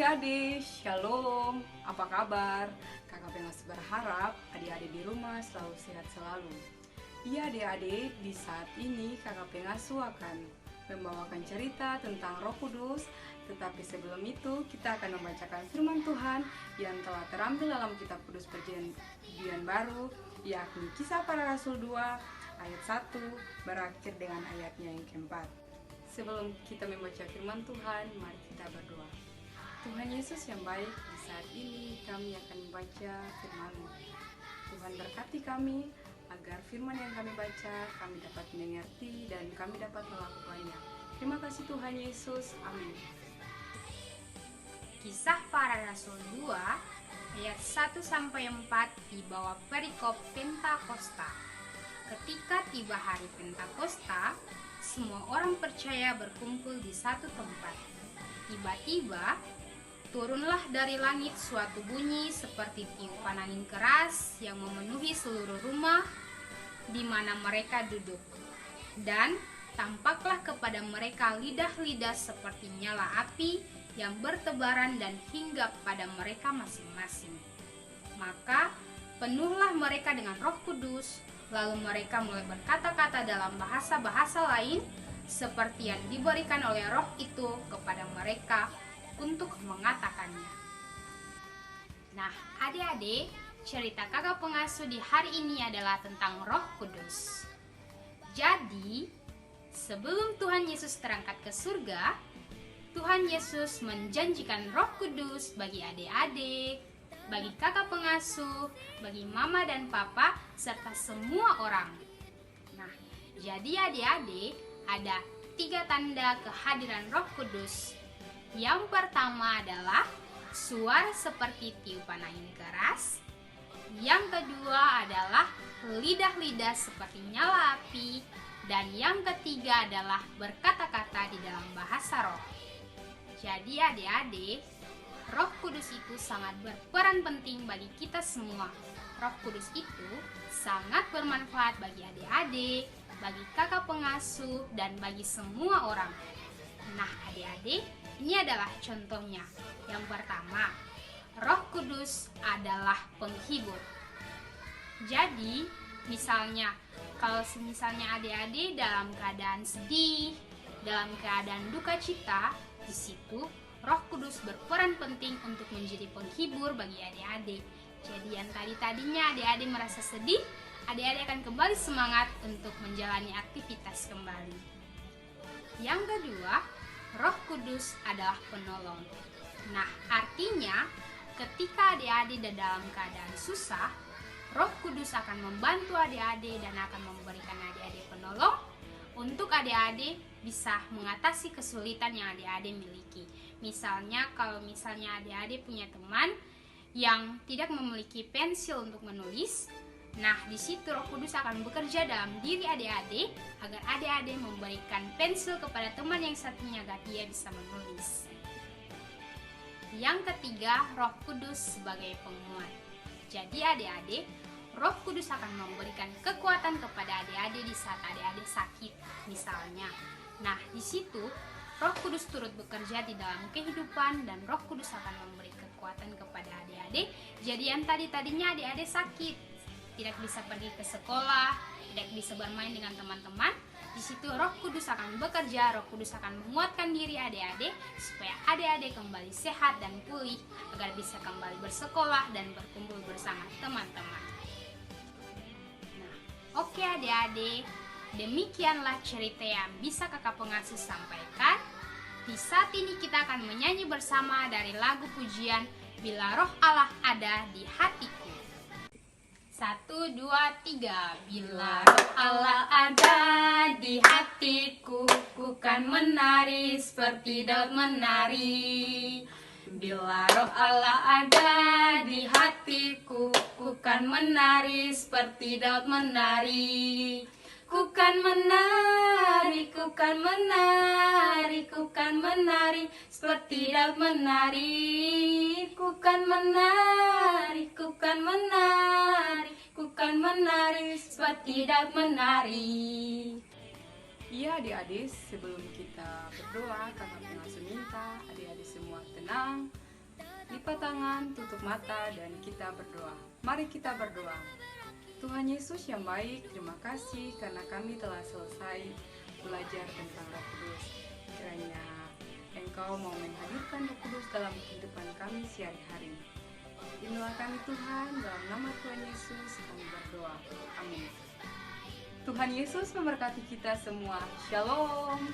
Adik-adik, shalom, apa kabar? Kakak Pengas berharap adik-adik di rumah selalu sehat selalu. Iya adik-adik, di saat ini Kakak Pengasu akan membawakan cerita tentang Roh Kudus. Tetapi sebelum itu kita akan membacakan firman Tuhan yang telah terambil dalam kitab Kudus Perjanjian Baru, yakni Kisah Para Rasul 2 ayat 1 berakhir dengan ayatnya yang keempat. Sebelum kita membaca firman Tuhan, mari kita berdoa. Tuhan Yesus yang baik, di saat ini kami akan membaca firman-Mu. Tuhan berkati kami agar firman yang kami baca kami dapat mengerti dan kami dapat melakukannya. Terima kasih Tuhan Yesus, amin. Kisah Para Rasul 2 ayat 1-4 di bawah perikop Pentakosta. Ketika tiba hari Pentakosta, semua orang percaya berkumpul di satu tempat. Tiba-tiba turunlah dari langit suatu bunyi seperti tiupan angin keras yang memenuhi seluruh rumah di mana mereka duduk. Dan tampaklah kepada mereka lidah-lidah seperti nyala api yang bertebaran dan hinggap pada mereka masing-masing. Maka penuhlah mereka dengan Roh Kudus, lalu mereka mulai berkata-kata dalam bahasa-bahasa lain seperti yang diberikan oleh Roh itu kepada mereka untuk mengatakannya. Nah, adik-adik, cerita kakak pengasuh di hari ini adalah tentang Roh Kudus. Jadi, sebelum Tuhan Yesus terangkat ke surga, Tuhan Yesus menjanjikan Roh Kudus bagi adik-adik, bagi kakak pengasuh, bagi mama dan papa, serta semua orang. Nah, jadi adik-adik, ada 3 tanda kehadiran Roh Kudus. Yang pertama adalah suara seperti tiupan angin keras. Yang kedua adalah lidah-lidah seperti nyala api. Dan yang ketiga adalah berkata-kata di dalam bahasa roh. Jadi adik-adik, Roh Kudus itu sangat berperan penting bagi kita semua. Roh Kudus itu sangat bermanfaat bagi adik-adik, bagi kakak pengasuh, dan bagi semua orang. Nah adik-adik, ini adalah contohnya. Yang pertama, Roh Kudus adalah penghibur. Jadi, misalnya kalau misalnya adik-adik dalam keadaan sedih, dalam keadaan duka cita, di situ Roh Kudus berperan penting untuk menjadi penghibur bagi adik-adik. Jadi yang tadinya adik-adik merasa sedih, adik-adik akan kembali semangat untuk menjalani aktivitas kembali. Yang kedua, Roh Kudus adalah penolong. Nah, artinya ketika adik-adik dalam keadaan susah, Roh Kudus akan membantu adik-adik dan akan memberikan adik-adik penolong untuk adik-adik bisa mengatasi kesulitan yang adik-adik miliki. Misalnya, kalau misalnya adik-adik punya teman yang tidak memiliki pensil untuk menulis, nah, di situ Roh Kudus akan bekerja dalam diri adik-adik agar adik-adik memberikan pensil kepada teman yang satunya agar dia bisa menulis. Yang ketiga, Roh Kudus sebagai penguat. Jadi adik-adik, Roh Kudus akan memberikan kekuatan kepada adik-adik di saat adik-adik sakit misalnya. Nah, di situ Roh Kudus turut bekerja di dalam kehidupan dan Roh Kudus akan memberi kekuatan kepada adik-adik. Jadi yang tadinya adik-adik sakit, tidak bisa pergi ke sekolah, tidak bisa bermain dengan teman-teman, di situ Roh Kudus akan bekerja. Roh Kudus akan menguatkan diri adik-adik supaya adik-adik kembali sehat dan pulih agar bisa kembali bersekolah dan berkumpul bersama teman-teman. Nah, oke adik-adik, demikianlah cerita yang bisa kakak pengasuh sampaikan. Di saat ini kita akan menyanyi bersama dari lagu pujian Bila Roh Allah Ada di Hatiku. 1, 2, 3. Bila Roh Allah ada di hatiku, ku kan menari seperti Daud menari. Bila Roh Allah ada di hatiku, ku kan menari seperti Daud menari. Ku kan menari, ku kan menari, ku kan menari seperti Daud menari. Ku kan menari, ku kan menari, ku kan menari seperti Daud menari. Iya adik-adik, sebelum kita berdoa, kakak pengasuh minta adik-adik semua tenang, Lipat tangan, tutup mata, dan kita berdoa. Mari kita berdoa. Tuhan Yesus yang baik, terima kasih karena kami telah selesai belajar tentang Roh Kudus. Kiranya Engkau mau menghadirkan Roh Kudus dalam kehidupan kami sehari-hari. Lindungilah kami Tuhan, dalam nama Tuhan Yesus kami berdoa. Amin. Tuhan Yesus memberkati kita semua. Shalom.